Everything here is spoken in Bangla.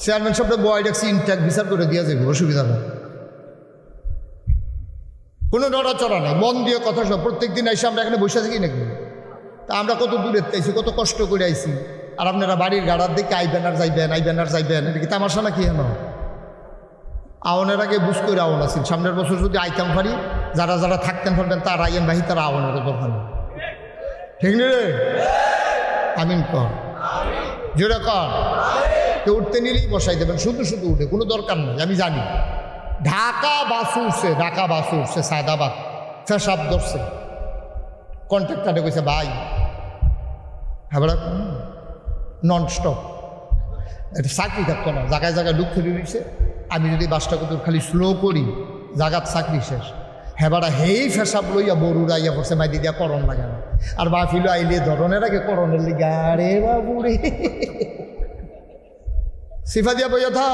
চেয়ারম্যান সাহেবটা বয় ডাকছি ইনট্যাক্ট বিচার করে দিয়া যাবে, অসুবিধা নেই, কোনো নড়াচড়া নাই, মন দিয়ে কথা সব। প্রত্যেক দিন এসে আমরা এখানে বসে থাকি নাকি? তা আমরা কত দূরে আইছি, কত কষ্ট করে আইছি, আর আপনারা বাড়ির গাড়ার দিকে আইবেন আর যাইবেন, এটা কি তামাশা নাকি? হেন আওয়ানের আগে বুঝ করে আওয়ান আছেন, সামনের বছর যদি আইতাম পারি, যারা যারা থাকতেন পারবেন তার আইয়েন বাহি, তারা আওয়ানের দরকার নেই, ঠিক নেই রে? আমিন কর, জোরে কর। কেউ উঠতে নিলেই বসাই দেবেন, শুধু শুধু উঠে, কোনো দরকার নেই। আমি জানি ঢাকা বাসু উঠছে সায়দাবাদ, ফেসাব ধরছে, কন্ট্রাক্টারে কইছে ভাই হ্যাঁ নন স্টপ, এটা চাকরি থাকতো না, জায়গায় জায়গায় লুক ফেলে দিচ্ছে। আমি যদি বাসটা কত খালি স্লো করি, জাগাত চাকরি শেষ। হেবারা হেই ফেসাব লইয়া বরুরা ইয়া পড়ছে, মাই দিদিয়া করণ লাগে না। আর বাফিলো আইলে ধরনের আগে করণের লিগা রে বাবুরে সিফা দিয়া বইয়া থা